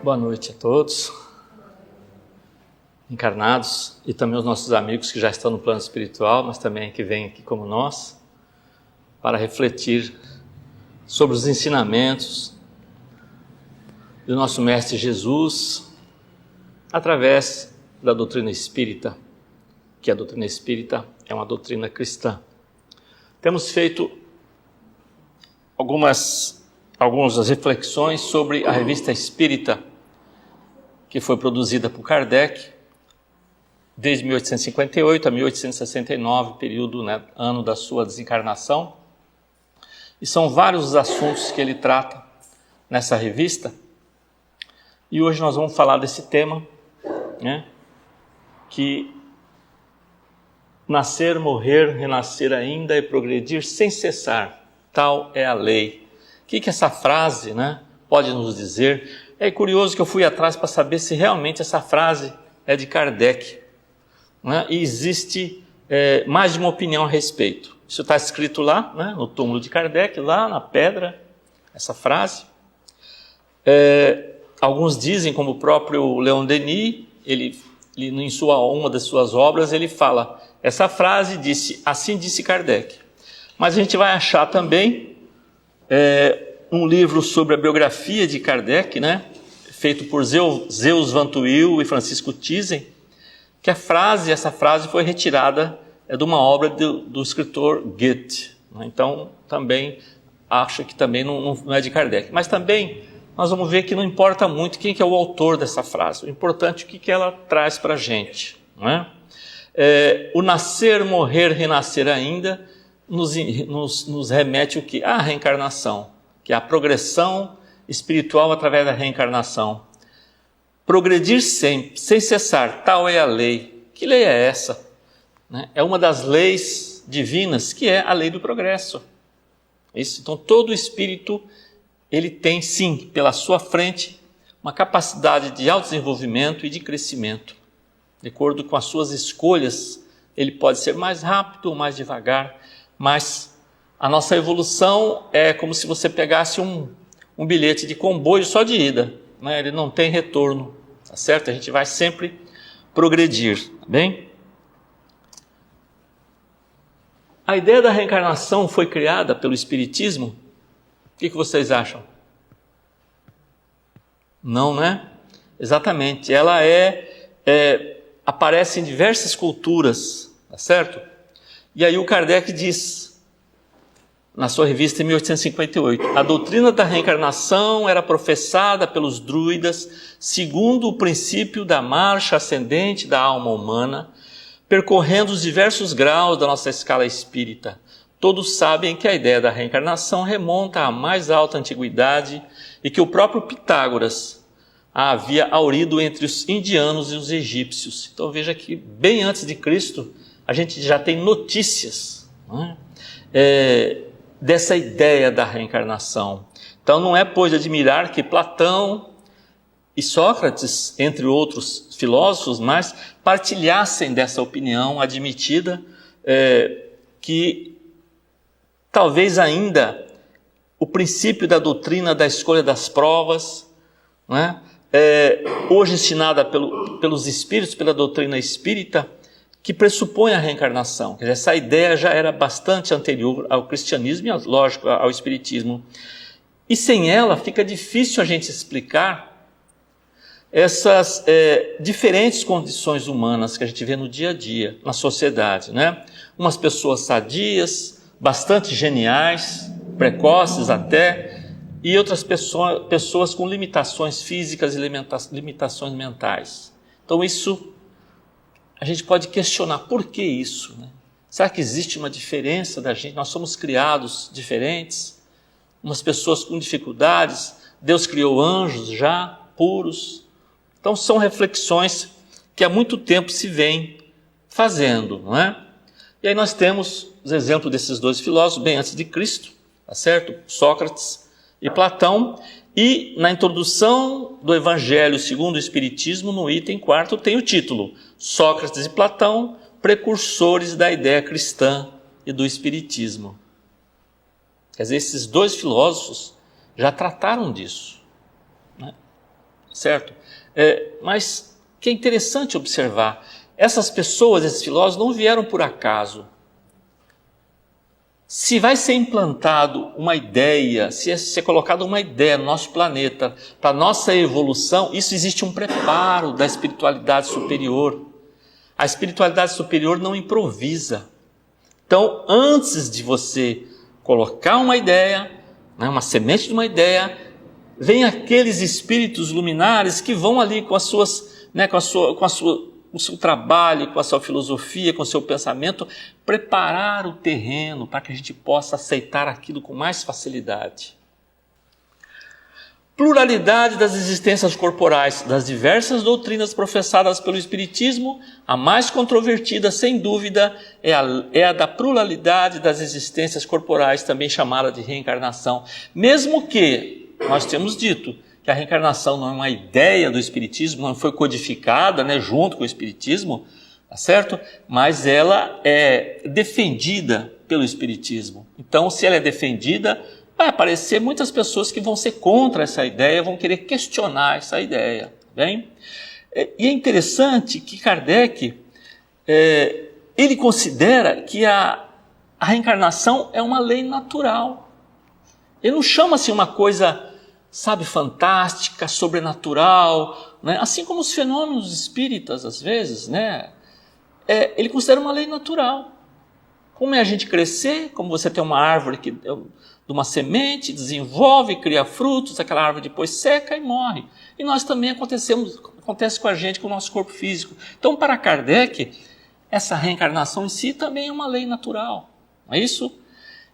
Boa noite a todos, encarnados e também os nossos amigos que já estão no plano espiritual, mas também que vêm aqui como nós, para refletir sobre os ensinamentos do nosso Mestre Jesus, através da doutrina espírita, que a doutrina espírita é uma doutrina cristã. Temos feito algumas reflexões sobre a Revista Espírita, que foi produzida por Kardec desde 1858 a 1869, período, ano da sua desencarnação. E são vários os assuntos que ele trata nessa revista. E hoje nós vamos falar desse tema, que nascer, morrer, renascer ainda e progredir sem cessar, tal é a lei. O que essa frase pode nos dizer? É curioso que eu fui atrás para saber se realmente essa frase é de Kardec. E existe mais de uma opinião a respeito. Isso está escrito lá, no túmulo de Kardec, lá na pedra, essa frase. Alguns dizem, como o próprio Leon Denis, ele em uma das suas obras, ele fala, essa frase disse, assim disse Kardec. Mas a gente vai achar também um livro sobre a biografia de Kardec, feito por Zeus Van Tuyl e Francisco Thyssen, que essa frase foi retirada de uma obra do escritor Goethe. Então, também acho que também não é de Kardec. Mas também nós vamos ver que não importa muito quem que é o autor dessa frase. O importante é o que ela traz para a gente. O nascer, morrer, renascer ainda nos remete o quê? À reencarnação, que é a progressão espiritual através da reencarnação. Progredir sempre, sem cessar, tal é a lei. Que lei é essa? É uma das leis divinas, que é a lei do progresso. Então todo espírito, ele tem sim, pela sua frente, uma capacidade de autodesenvolvimento e de crescimento. De acordo com as suas escolhas, ele pode ser mais rápido ou mais devagar, mas a nossa evolução é como se você pegasse um bilhete de comboio só de ida, ele não tem retorno, tá certo? A gente vai sempre progredir, tá bem? A ideia da reencarnação foi criada pelo Espiritismo? O que vocês acham? Não, Exatamente, ela aparece em diversas culturas, tá certo? E aí o Kardec diz, na sua revista em 1858, a doutrina da reencarnação era professada pelos druidas segundo o princípio da marcha ascendente da alma humana, percorrendo os diversos graus da nossa escala espírita. Todos sabem que a ideia da reencarnação remonta à mais alta antiguidade e que o próprio Pitágoras a havia aurido entre os indianos e os egípcios. Então veja que bem antes de Cristo a gente já tem notícias dessa ideia da reencarnação. Então não é, pois, de admirar que Platão e Sócrates, entre outros filósofos, mas partilhassem dessa opinião admitida, que talvez ainda o princípio da doutrina da escolha das provas, hoje ensinada pelos espíritos, pela doutrina espírita, que pressupõe a reencarnação. Quer dizer, essa ideia já era bastante anterior ao cristianismo e, lógico, ao espiritismo. E sem ela fica difícil a gente explicar essas diferentes condições humanas que a gente vê no dia a dia, na sociedade. Umas pessoas sadias, bastante geniais, precoces até, e outras pessoas com limitações físicas e limitações mentais. Então isso, a gente pode questionar, por que isso? Será que existe uma diferença da gente? Nós somos criados diferentes, umas pessoas com dificuldades, Deus criou anjos já, puros. Então são reflexões que há muito tempo se vem fazendo, E aí nós temos os exemplos desses dois filósofos, bem antes de Cristo, tá certo? Sócrates e Platão. E na introdução do Evangelho segundo o Espiritismo, no item 4, tem o título Sócrates e Platão, precursores da ideia cristã e do Espiritismo. Quer dizer, esses dois filósofos já trataram disso. certo? Mas que é interessante observar, essas pessoas, esses filósofos, não vieram por acaso. Se vai ser implantado uma ideia, se é ser colocada uma ideia no nosso planeta, para a nossa evolução, isso existe um preparo da espiritualidade superior. A espiritualidade superior não improvisa. Então, antes de você colocar uma ideia, né, uma semente de uma ideia, vem aqueles espíritos luminares que vão ali com as suas, né, com o seu trabalho, com a sua filosofia, com o seu pensamento, preparar o terreno para que a gente possa aceitar aquilo com mais facilidade. Pluralidade das existências corporais, das diversas doutrinas professadas pelo Espiritismo, a mais controvertida, sem dúvida, é a da pluralidade das existências corporais, também chamada de reencarnação. Mesmo que, nós temos dito, que a reencarnação não é uma ideia do Espiritismo, não foi codificada, né, junto com o Espiritismo, tá certo? Mas ela é defendida pelo Espiritismo. Então, se ela é defendida, vai aparecer muitas pessoas que vão ser contra essa ideia, vão querer questionar essa ideia. Bem? E é interessante que Kardec, ele considera que a reencarnação é uma lei natural. Ele não chama assim uma coisa, sabe, fantástica, sobrenatural, né? Assim como os fenômenos espíritas, às vezes, né? Ele considera uma lei natural. Como é a gente crescer, como você tem uma árvore que, de uma semente, desenvolve, cria frutos, aquela árvore depois seca e morre. E nós também acontece com a gente, com o nosso corpo físico. Então, para Kardec, essa reencarnação em si também é uma lei natural. Não é isso?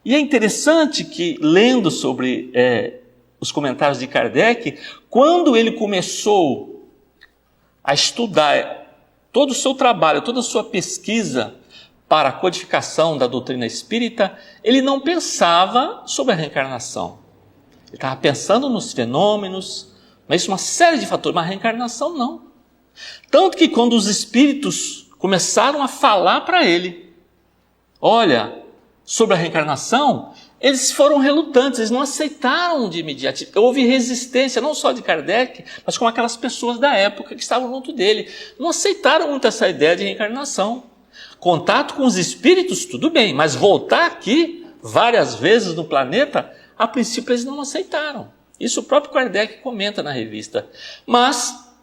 E é interessante que, lendo sobre os comentários de Kardec, quando ele começou a estudar todo o seu trabalho, toda a sua pesquisa para a codificação da doutrina espírita, ele não pensava sobre a reencarnação. Ele estava pensando nos fenômenos, mas uma série de fatores, mas a reencarnação não. Tanto que quando os espíritos começaram a falar para ele, olha, sobre a reencarnação, eles foram relutantes, eles não aceitaram de imediato. Houve resistência, não só de Kardec, mas com aquelas pessoas da época que estavam junto dele. Não aceitaram muito essa ideia de reencarnação. Contato com os espíritos, tudo bem, mas voltar aqui várias vezes no planeta, a princípio eles não aceitaram. Isso o próprio Kardec comenta na revista. Mas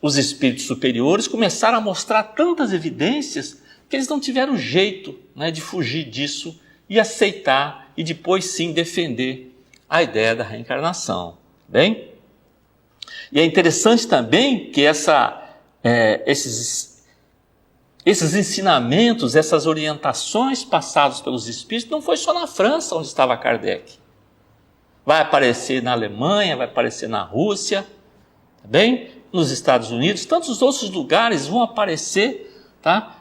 os espíritos superiores começaram a mostrar tantas evidências que eles não tiveram jeito, né, de fugir disso e aceitar e depois sim defender a ideia da reencarnação. Bem? E é interessante também que esses ensinamentos, essas orientações passadas pelos espíritos, não foi só na França onde estava Kardec. Vai aparecer na Alemanha, vai aparecer na Rússia, tá bem? Nos Estados Unidos, tantos outros lugares vão aparecer, tá?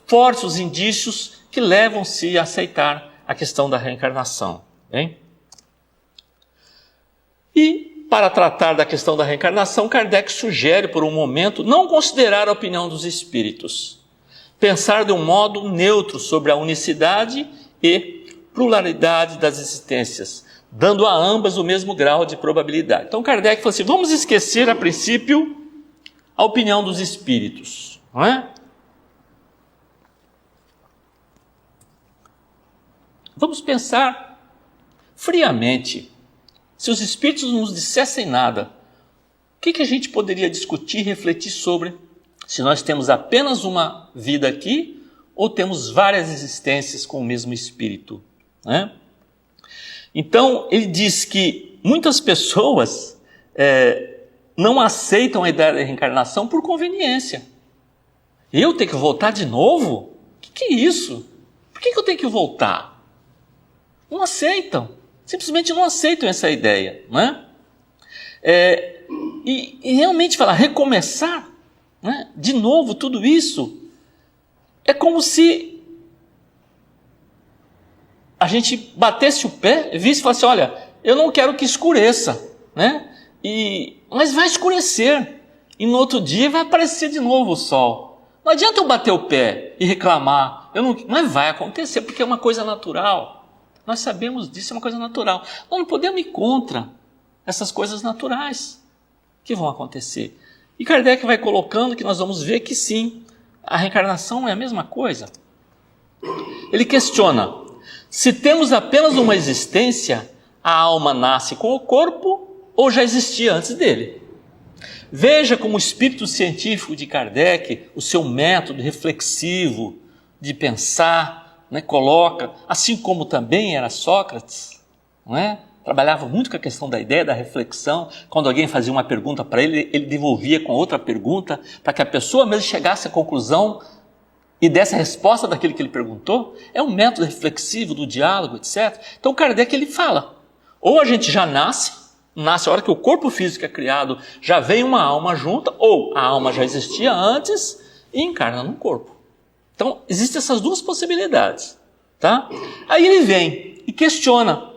Fortes os indícios que levam-se a aceitar a questão da reencarnação. Bem? E, para tratar da questão da reencarnação, Kardec sugere, por um momento, não considerar a opinião dos espíritos. Pensar de um modo neutro sobre a unicidade e pluralidade das existências, dando a ambas o mesmo grau de probabilidade. Então Kardec falou assim, vamos esquecer, a princípio, a opinião dos espíritos. Não é? Vamos pensar friamente. Se os espíritos não nos dissessem nada, o que a gente poderia discutir e refletir sobre se nós temos apenas uma vida aqui ou temos várias existências com o mesmo espírito, né? Então, ele diz que muitas pessoas não aceitam a ideia da reencarnação por conveniência. Eu tenho que voltar de novo? O que é isso? Por que eu tenho que voltar? Não aceitam. Simplesmente não aceitam essa ideia, né? E realmente falar, recomeçar, né? De novo tudo isso, é como se a gente batesse o pé, visse e falasse, olha, eu não quero que escureça, né? Mas vai escurecer, e no outro dia vai aparecer de novo o sol. Não adianta eu bater o pé e reclamar, mas vai acontecer, porque é uma coisa natural. Nós sabemos disso, é uma coisa natural. Nós não podemos ir contra essas coisas naturais. que vão acontecer. E Kardec vai colocando que nós vamos ver que sim, a reencarnação é a mesma coisa. Ele questiona, se temos apenas uma existência, a alma nasce com o corpo ou já existia antes dele? Veja como o espírito científico de Kardec, o seu método reflexivo de pensar, né, coloca, assim como também era Sócrates, não é? Trabalhava muito com a questão da ideia da reflexão. Quando alguém fazia uma pergunta para ele, ele devolvia com outra pergunta, para que a pessoa mesmo chegasse à conclusão e desse a resposta daquilo que ele perguntou. É um método reflexivo do diálogo, etc. Então Kardec ele fala, ou a gente já nasce a hora que o corpo físico é criado, já vem uma alma junta, ou a alma já existia antes e encarna no corpo. Então existem essas duas possibilidades, tá? Aí ele vem e questiona,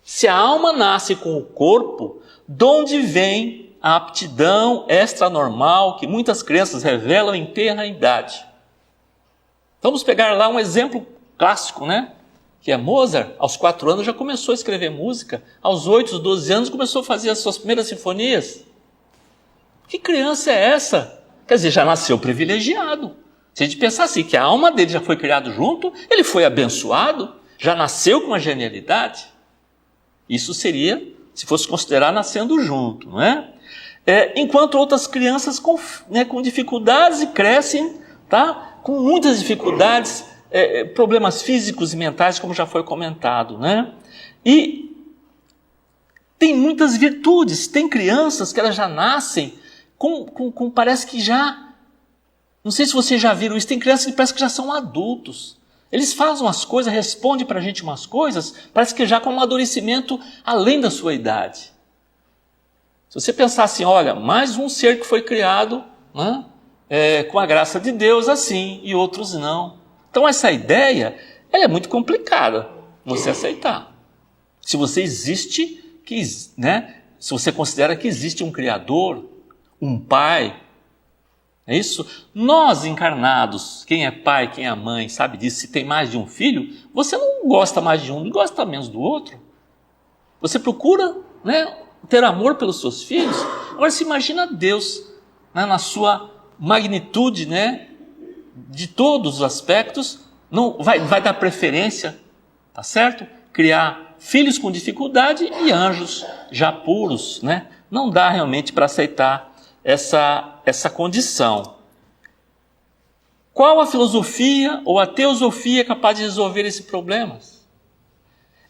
se a alma nasce com o corpo, de onde vem a aptidão extranormal que muitas crianças revelam em tenra idade? Vamos pegar lá um exemplo clássico, né? Que é Mozart, aos 4 anos já começou a escrever música, aos 8, 12 anos começou a fazer as suas primeiras sinfonias. Que criança é essa? Quer dizer, já nasceu privilegiado. Se a gente pensar assim, que a alma dele já foi criada junto, ele foi abençoado, já nasceu com uma genialidade. Isso seria, se fosse considerar, nascendo junto, não é? Enquanto outras crianças com dificuldades e crescem, tá? Com muitas dificuldades, problemas físicos e mentais, como já foi comentado, né? E tem muitas virtudes, tem crianças que elas já nascem com parece que já, não sei se vocês já viram isso, tem crianças que parece que já são adultos. Eles fazem umas coisas, respondem para a gente umas coisas, parece que já com um amadurecimento além da sua idade. Se você pensar assim, olha, mais um ser que foi criado, né, com a graça de Deus assim, e outros não. Então essa ideia, ela é muito complicada você aceitar. Se você existe, se você considera que existe um Criador, um Pai, é isso? Nós encarnados, quem é pai, quem é mãe, sabe disso, se tem mais de um filho, você não gosta mais de um, não gosta menos do outro. Você procura, né, ter amor pelos seus filhos. Agora se imagina Deus, né, na sua magnitude, né, de todos os aspectos, não vai dar preferência, tá certo? Criar filhos com dificuldade e anjos já puros, né? Não dá realmente para aceitar essa condição. Qual a filosofia ou a teosofia capaz de resolver esse problema?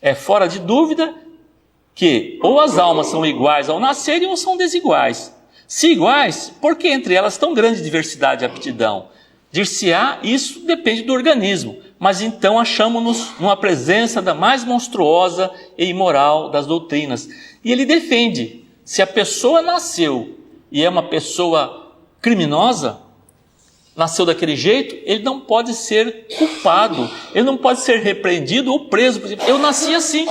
É fora de dúvida que ou as almas são iguais ao nascerem ou são desiguais. Se iguais, por que entre elas tão grande diversidade e aptidão? Dir-se-á, isso depende do organismo, mas então achamos-nos numa presença da mais monstruosa e imoral das doutrinas. E ele defende, se a pessoa nasceu e é uma pessoa criminosa, nasceu daquele jeito, ele não pode ser culpado, ele não pode ser repreendido ou preso. Por exemplo, eu nasci assim.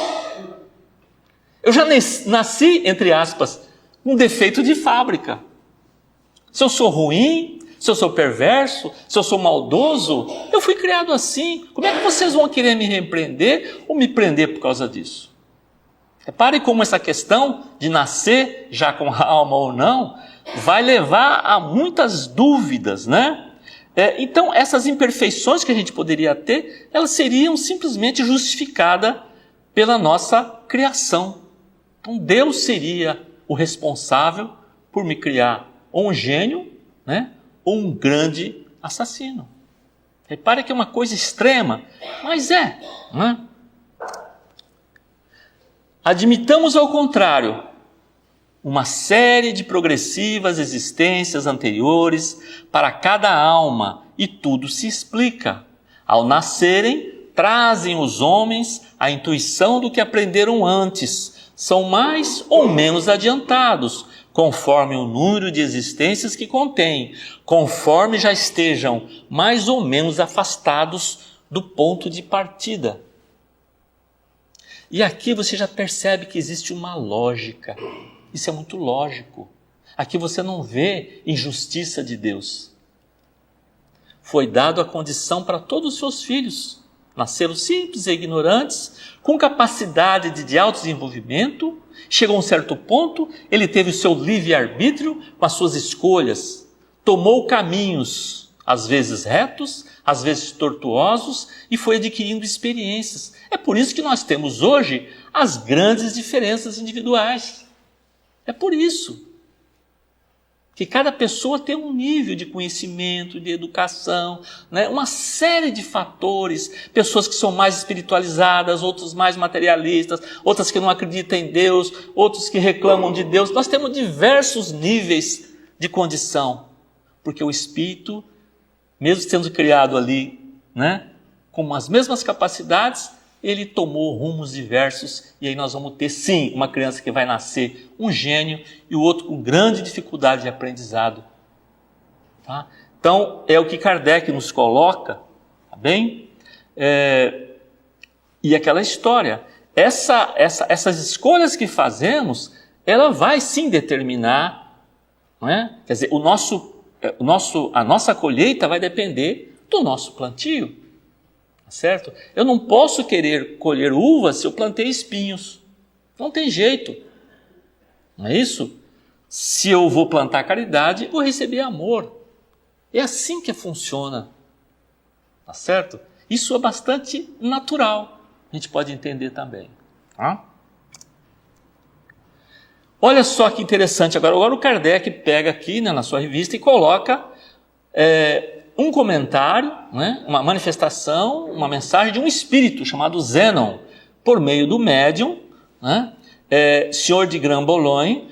Eu já nasci, entre aspas, um defeito de fábrica. Se eu sou ruim, se eu sou perverso, se eu sou maldoso, eu fui criado assim. Como é que vocês vão querer me repreender ou me prender por causa disso? Repare como essa questão de nascer já com a alma ou não, vai levar a muitas dúvidas, né? Então, essas imperfeições que a gente poderia ter, elas seriam simplesmente justificadas pela nossa criação. Então, Deus seria o responsável por me criar ou um gênio, né, ou um grande assassino. Repare que é uma coisa extrema, mas não é? Admitamos ao contrário, uma série de progressivas existências anteriores para cada alma, e tudo se explica. Ao nascerem, trazem os homens a intuição do que aprenderam antes, são mais ou menos adiantados, conforme o número de existências que contêm, conforme já estejam mais ou menos afastados do ponto de partida. E aqui você já percebe que existe uma lógica. Isso é muito lógico. Aqui você não vê injustiça de Deus. Foi dado a condição para todos os seus filhos. Nasceram simples e ignorantes, com capacidade de autodesenvolvimento. Chegou a um certo ponto, ele teve o seu livre-arbítrio com as suas escolhas. Tomou caminhos, às vezes retos, às vezes tortuosos, e foi adquirindo experiências. É por isso que nós temos hoje as grandes diferenças individuais. É por isso que cada pessoa tem um nível de conhecimento, de educação, né? Uma série de fatores, pessoas que são mais espiritualizadas, outras mais materialistas, outras que não acreditam em Deus, outros que reclamam de Deus. Nós temos diversos níveis de condição, porque o Espírito, mesmo sendo criado ali, né, com as mesmas capacidades, ele tomou rumos diversos, e aí nós vamos ter, sim, uma criança que vai nascer um gênio e o outro com grande dificuldade de aprendizado. Tá? Então, é o que Kardec nos coloca, tá bem? E aquela história, essas escolhas que fazemos, ela vai sim determinar, não é? Quer dizer, a nossa colheita vai depender do nosso plantio. Certo? Eu não posso querer colher uvas se eu plantei espinhos. Não tem jeito. Não é isso? Se eu vou plantar caridade, vou receber amor. É assim que funciona. Tá certo? Isso é bastante natural. A gente pode entender também. Tá? Olha só que interessante. Agora o Kardec pega aqui, né, na sua revista e coloca um comentário, né, uma manifestação, uma mensagem de um espírito chamado Zénon, por meio do médium, né, senhor de Grand-Boulogne,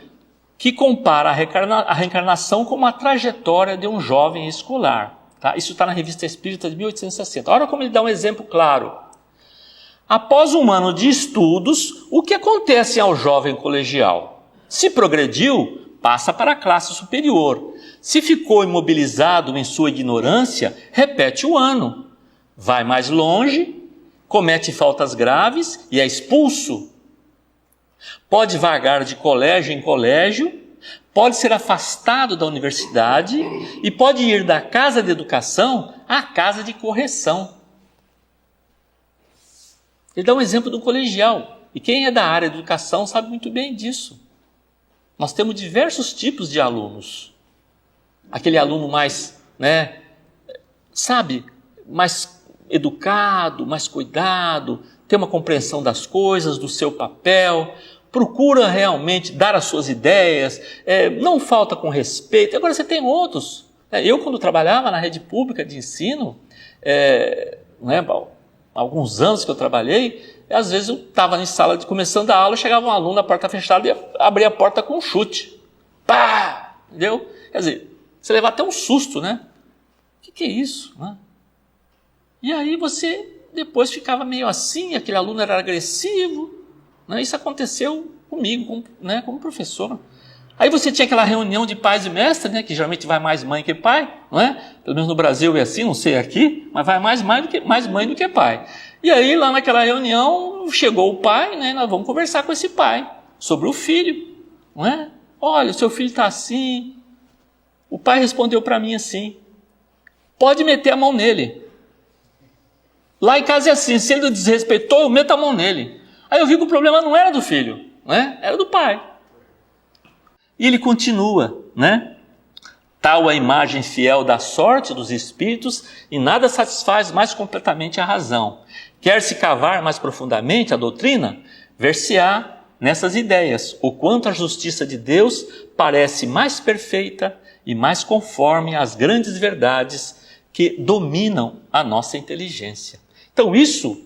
que compara a reencarnação com uma trajetória de um jovem escolar. Tá? Isso está na Revista Espírita de 1860. Olha como ele dá um exemplo claro. Após um ano de estudos, o que acontece ao jovem colegial? Se progrediu, passa para a classe superior. Se ficou imobilizado em sua ignorância, repete o ano. Vai mais longe, comete faltas graves e é expulso. Pode vagar de colégio em colégio, pode ser afastado da universidade e pode ir da casa de educação à casa de correção. Ele dá um exemplo do colegial. E quem é da área de educação sabe muito bem disso. Nós temos diversos tipos de alunos. Aquele aluno mais, né, sabe, mais educado, mais cuidado, tem uma compreensão das coisas, do seu papel, procura realmente dar as suas ideias, não falta com respeito. Agora você tem outros. Eu, quando trabalhava na rede pública de ensino, né, alguns anos que eu trabalhei, às vezes eu estava em sala começando a aula, chegava um aluno, a porta fechada, e abria a porta com um chute. Pá! Entendeu? Quer dizer, você leva até um susto, né? O que é isso? Né? E aí você depois ficava meio assim, aquele aluno era agressivo. Né? Isso aconteceu comigo, como professor. Aí você tinha aquela reunião de pais e mestres, né? Que geralmente vai mais mãe que pai, não é? Pelo menos no Brasil é assim, não sei aqui, mas vai mais mãe do que pai. E aí lá naquela reunião chegou o pai, né? Nós vamos conversar com esse pai sobre o filho, não é? Olha, o seu filho está assim. O pai respondeu para mim assim: pode meter a mão nele. Lá em casa é assim, se ele desrespeitou, eu meto a mão nele. Aí eu vi que o problema não era do filho, né? Era do pai. E ele continua, né? Tal a imagem fiel da sorte dos espíritos, e nada satisfaz mais completamente a razão. Quer-se cavar mais profundamente a doutrina? Ver-se-á nessas ideias o quanto a justiça de Deus parece mais perfeita e mais conforme às grandes verdades que dominam a nossa inteligência. Então isso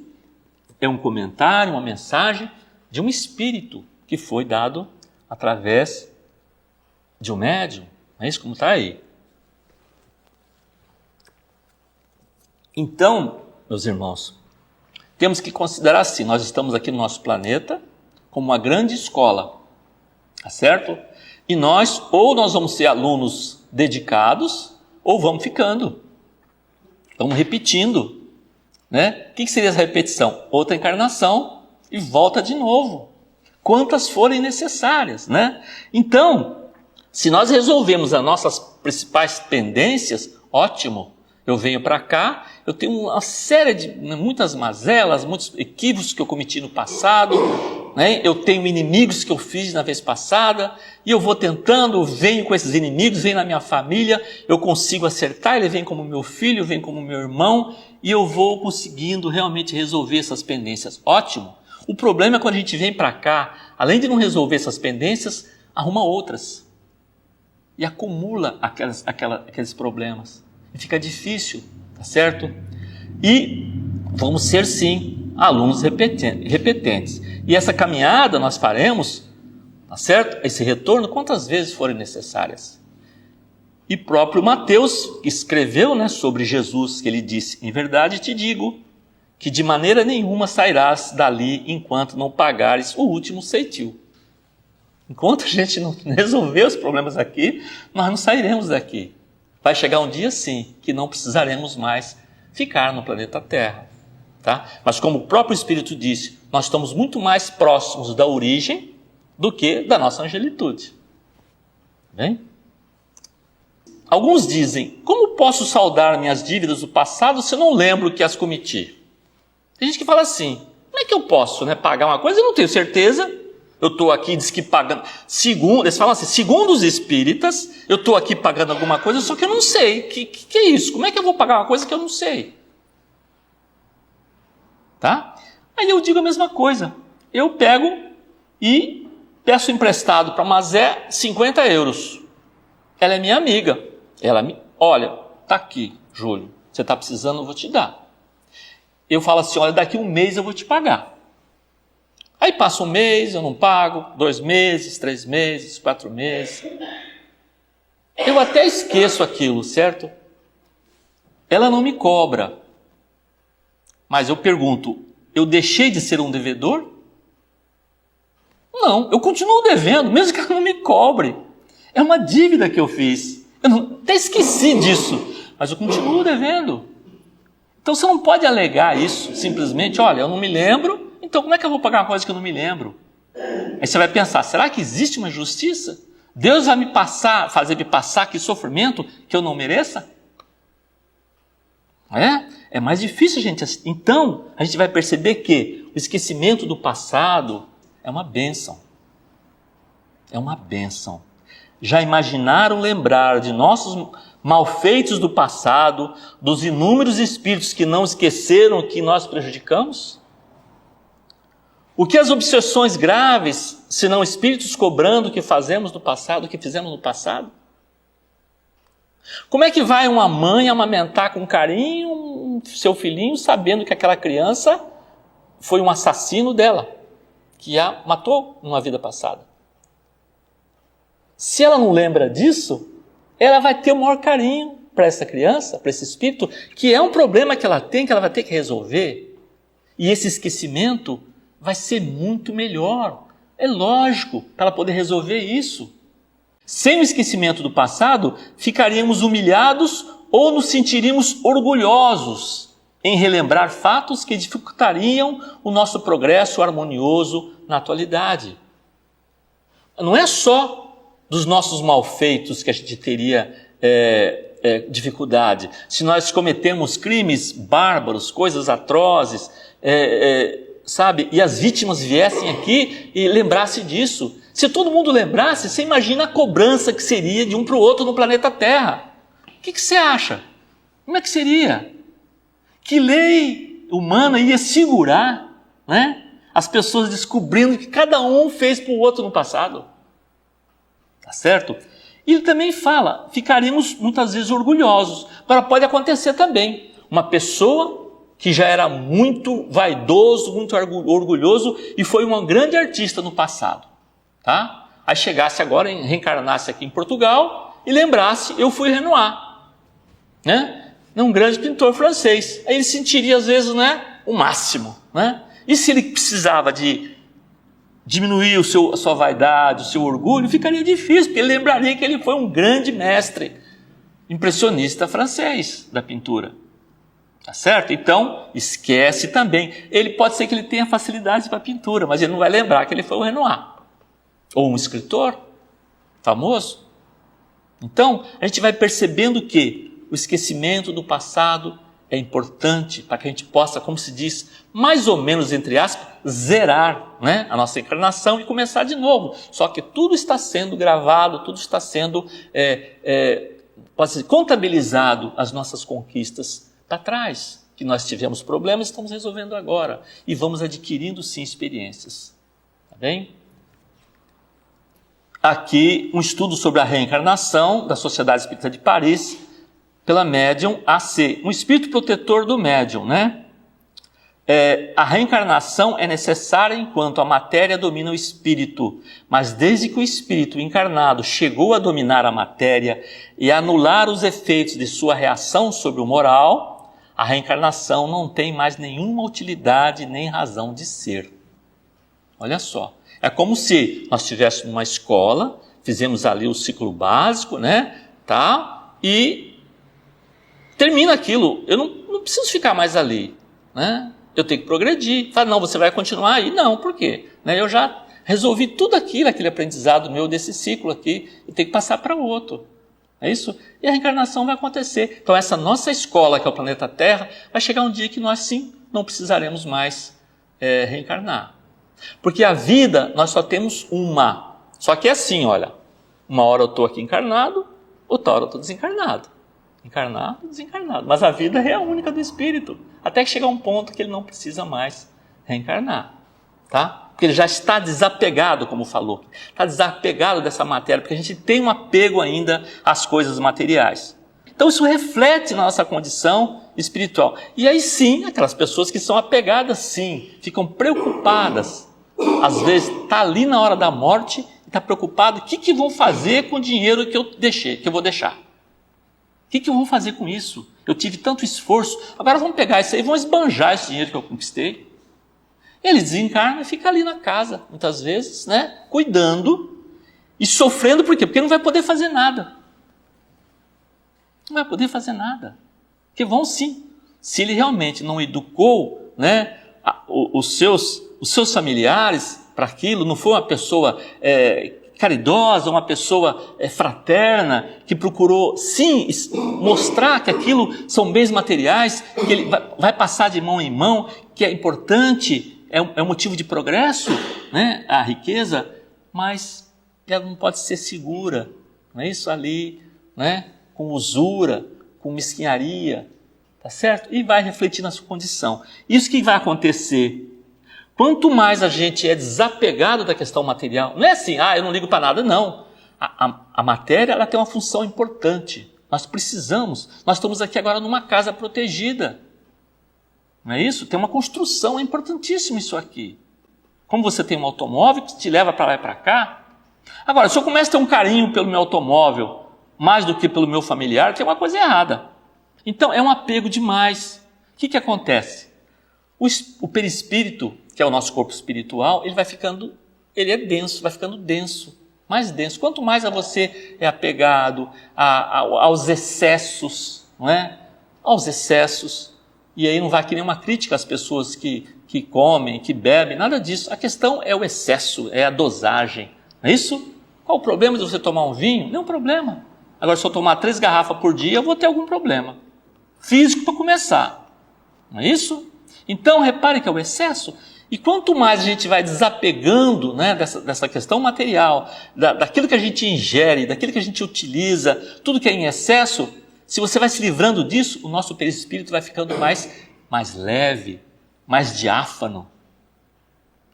é um comentário, uma mensagem de um espírito que foi dado através de um médium. É isso como está aí. Então, meus irmãos, temos que considerar assim, nós estamos aqui no nosso planeta como uma grande escola, tá certo? E nós vamos ser alunos dedicados, ou vamos ficando. Vamos repetindo, né? O que seria essa repetição? Outra encarnação e volta de novo. Quantas forem necessárias, né? Então, se nós resolvemos as nossas principais pendências, ótimo. Eu venho para cá, eu tenho uma série de, muitas mazelas, muitos equívocos que eu cometi no passado, né? Eu tenho inimigos que eu fiz na vez passada, e eu vou tentando, venho com esses inimigos, venho na minha família, eu consigo acertar, ele vem como meu filho, vem como meu irmão, e eu vou conseguindo realmente resolver essas pendências. Ótimo! O problema é quando a gente vem para cá, além de não resolver essas pendências, arruma outras. E acumula aqueles problemas. E fica difícil, tá certo? E vamos ser, sim, alunos repetentes. E essa caminhada nós faremos, tá certo? Esse retorno, quantas vezes forem necessárias. E próprio Mateus escreveu, né, sobre Jesus, que ele disse: em verdade te digo, que de maneira nenhuma sairás dali enquanto não pagares o último ceitil. Enquanto a gente não resolver os problemas aqui, nós não sairemos daqui. Vai chegar um dia, sim, que não precisaremos mais ficar no planeta Terra. Tá? Mas como o próprio Espírito disse, nós estamos muito mais próximos da origem do que da nossa angelitude. Bem? Alguns dizem: como posso saldar minhas dívidas do passado se eu não lembro que as cometi? Tem gente que fala assim: como é que eu posso, né, pagar uma coisa? Eu não tenho certeza. Eu estou aqui, diz que pagando, eles falam assim, segundo os espíritas, eu estou aqui pagando alguma coisa, só que eu não sei, que é isso? Como é que eu vou pagar uma coisa que eu não sei? Tá? Aí eu digo a mesma coisa, eu pego e peço emprestado para a Mazé 50 euros, ela é minha amiga, olha, tá aqui, Júlio, você está precisando, eu vou te dar. Eu falo assim, olha, daqui um mês eu vou te pagar. Aí passa um mês, eu não pago, 2 meses, 3 meses, 4 meses. Eu até esqueço aquilo, certo? Ela não me cobra. Mas eu pergunto, eu deixei de ser um devedor? Não, eu continuo devendo, mesmo que ela não me cobre. É uma dívida que eu fiz. Até esqueci disso, mas eu continuo devendo. Então você não pode alegar isso, simplesmente, olha, eu não me lembro, então como é que eu vou pagar uma coisa que eu não me lembro? Aí você vai pensar, será que existe uma justiça? Deus vai fazer me passar que sofrimento que eu não mereça? É mais difícil, gente. Então, a gente vai perceber que o esquecimento do passado é uma bênção. É uma bênção. Já imaginaram lembrar de nossos malfeitos do passado, dos inúmeros espíritos que não esqueceram que nós prejudicamos? O que as obsessões graves, se não espíritos cobrando o que fazemos no passado, o que fizemos no passado? Como é que vai uma mãe amamentar com carinho seu filhinho, sabendo que aquela criança foi um assassino dela, que a matou numa vida passada? Se ela não lembra disso, ela vai ter o maior carinho para essa criança, para esse espírito, que é um problema que ela tem, que ela vai ter que resolver. E esse esquecimento vai ser muito melhor. É lógico, para ela poder resolver isso. Sem o esquecimento do passado, ficaríamos humilhados ou nos sentiríamos orgulhosos em relembrar fatos que dificultariam o nosso progresso harmonioso na atualidade. Não é só dos nossos malfeitos que a gente teria dificuldade. Se nós cometemos crimes bárbaros, coisas atrozes, sabe? E as vítimas viessem aqui e lembrassem disso. Se todo mundo lembrasse, você imagina a cobrança que seria de um para o outro no planeta Terra. O que você acha? Como é que seria? Que lei humana ia segurar, né, as pessoas descobrindo o que cada um fez para o outro no passado? Tá certo? E ele também fala, ficaríamos muitas vezes orgulhosos. Agora pode acontecer também, uma pessoa que já era muito vaidoso, muito orgulhoso e foi uma grande artista no passado, tá? Aí chegasse agora, reencarnasse aqui em Portugal e lembrasse, eu fui Renoir, né? Um grande pintor francês. Aí ele sentiria às vezes, né, o máximo, né? E se ele precisava de diminuir a sua vaidade, o seu orgulho, ficaria difícil, porque ele lembraria que ele foi um grande mestre impressionista francês da pintura. Tá certo? Então, esquece também. Ele pode ser que ele tenha facilidade para pintura, mas ele não vai lembrar que ele foi o Renoir. Ou um escritor famoso. Então, a gente vai percebendo que o esquecimento do passado é importante para que a gente possa, como se diz, mais ou menos, entre aspas, zerar, né, a nossa encarnação e começar de novo. Só que tudo está sendo gravado, tudo está sendo pode ser contabilizado, as nossas conquistas para trás, que nós tivemos problemas, estamos resolvendo agora e vamos adquirindo sim experiências. Tá bem? Aqui um estudo sobre a reencarnação da Sociedade Espírita de Paris, pela médium AC, um espírito protetor do médium, né? A reencarnação é necessária enquanto a matéria domina o espírito, mas desde que o espírito encarnado chegou a dominar a matéria e anular os efeitos de sua reação sobre o moral, a reencarnação não tem mais nenhuma utilidade nem razão de ser. Olha só, é como se nós estivéssemos numa escola, fizemos ali o ciclo básico, né? Tá? E termina aquilo, eu não preciso ficar mais ali, né? Eu tenho que progredir. Fala, não, você vai continuar aí? Não, por quê? Né? Eu já resolvi tudo aquele aprendizado meu desse ciclo aqui, eu tenho que passar para o outro. É isso? E a reencarnação vai acontecer. Então essa nossa escola, que é o planeta Terra, vai chegar um dia que nós sim não precisaremos mais reencarnar. Porque a vida, nós só temos uma. Só que é assim, olha, uma hora eu estou aqui encarnado, outra hora eu estou desencarnado. Encarnado, desencarnado. Mas a vida é a única do espírito. Até que chegar um ponto que ele não precisa mais reencarnar. Tá? Porque ele já está desapegado, como falou. Está desapegado dessa matéria, porque a gente tem um apego ainda às coisas materiais. Então isso reflete na nossa condição espiritual. E aí sim, aquelas pessoas que são apegadas, sim, ficam preocupadas. Às vezes está ali na hora da morte e está preocupado, o que vão fazer com o dinheiro que eu vou deixar? O que eu vou fazer com isso? Eu tive tanto esforço, agora vamos pegar isso aí e vamos esbanjar esse dinheiro que eu conquistei. Ele desencarna e fica ali na casa, muitas vezes, né? Cuidando e sofrendo, por quê? Porque não vai poder fazer nada. Não vai poder fazer nada. Porque vão sim. Se ele realmente não educou, né, os seus familiares para aquilo, não foi uma pessoa caridosa, uma pessoa fraterna, que procurou, sim, mostrar que aquilo são bens materiais, que ele vai passar de mão em mão, que é importante, é um motivo de progresso, né, a riqueza, mas ela não pode ser segura, não é isso ali, né, com usura, com mesquinharia, tá certo? E vai refletir na sua condição. Isso que vai acontecer. Quanto mais a gente é desapegado da questão material, não é assim, eu não ligo para nada, não. A matéria, ela tem uma função importante. Nós estamos aqui agora numa casa protegida. Não é isso? Tem uma construção, é importantíssimo isso aqui. Como você tem um automóvel que te leva para lá e para cá. Agora, se eu começo a ter um carinho pelo meu automóvel, mais do que pelo meu familiar, tem uma coisa errada. Então, é um apego demais. O que acontece? O perispírito, que é o nosso corpo espiritual, ele é denso, vai ficando denso, mais denso. Quanto mais a você é apegado aos excessos, não é? Aos excessos, e aí não vai aqui nenhuma crítica às pessoas que comem, que bebem, nada disso. A questão é o excesso, é a dosagem, não é isso? Qual o problema de você tomar um vinho? Nenhum problema. Agora, se eu tomar 3 garrafas por dia, eu vou ter algum problema físico para começar, não é isso? Então, repare que é o excesso. E quanto mais a gente vai desapegando, né, dessa questão material, daquilo que a gente ingere, daquilo que a gente utiliza, tudo que é em excesso, se você vai se livrando disso, o nosso perispírito vai ficando mais leve, mais diáfano.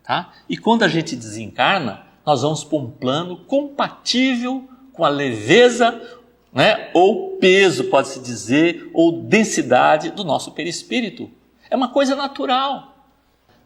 Tá? E quando a gente desencarna, nós vamos para um plano compatível com a leveza, né, ou peso, pode-se dizer, ou densidade do nosso perispírito. É uma coisa natural.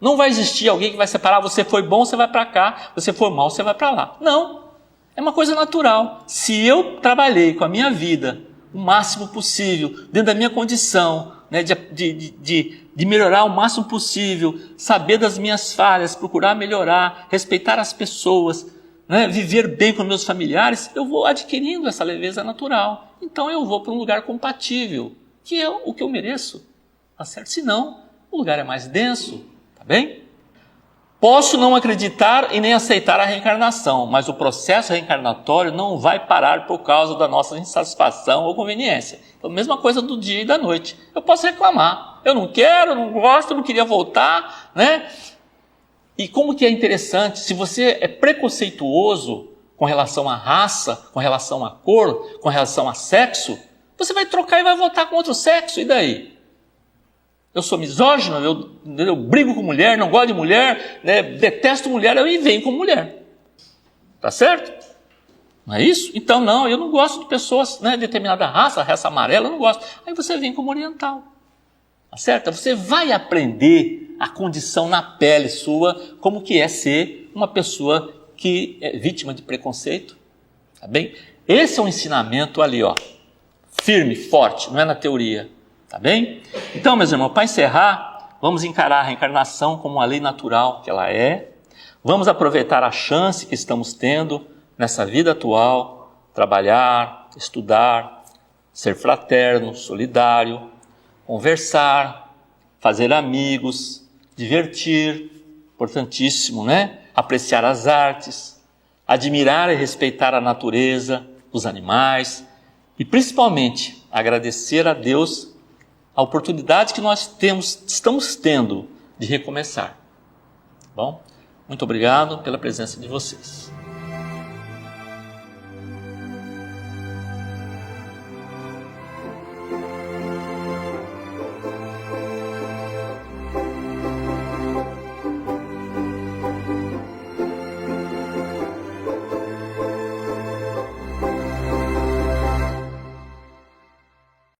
Não vai existir alguém que vai separar, você foi bom, você vai para cá, você foi mal, você vai para lá. Não, é uma coisa natural. Se eu trabalhei com a minha vida o máximo possível, dentro da minha condição, né, de melhorar o máximo possível, saber das minhas falhas, procurar melhorar, respeitar as pessoas, né, viver bem com meus familiares, eu vou adquirindo essa leveza natural. Então eu vou para um lugar compatível, que é o que eu mereço. Tá certo? Se não, o lugar é mais denso. Tá bem? Posso não acreditar e nem aceitar a reencarnação, mas o processo reencarnatório não vai parar por causa da nossa insatisfação ou conveniência. A mesma coisa do dia e da noite. Eu posso reclamar. Eu não quero, não gosto, não queria voltar, né? E como que é interessante, se você é preconceituoso com relação à raça, com relação à cor, com relação a sexo, você vai trocar e vai voltar com outro sexo, e daí? Eu sou misógino, eu brigo com mulher, não gosto de mulher, né, detesto mulher, eu venho com mulher. Tá certo? Não é isso? Então não, eu não gosto de pessoas, né, de determinada raça, raça amarela, eu não gosto. Aí você vem como oriental. Tá certo? Você vai aprender a condição na pele sua, como que é ser uma pessoa que é vítima de preconceito. Tá bem? Esse é um ensinamento ali, ó, firme, forte, não é na teoria. Tá bem? Então, meus irmãos, para encerrar, vamos encarar a reencarnação como uma lei natural que ela é. Vamos aproveitar a chance que estamos tendo nessa vida atual, trabalhar, estudar, ser fraterno, solidário, conversar, fazer amigos, divertir, importantíssimo, né? Apreciar as artes, admirar e respeitar a natureza, os animais e principalmente agradecer a Deus a oportunidade que nós estamos tendo de recomeçar. Bom, muito obrigado pela presença de vocês.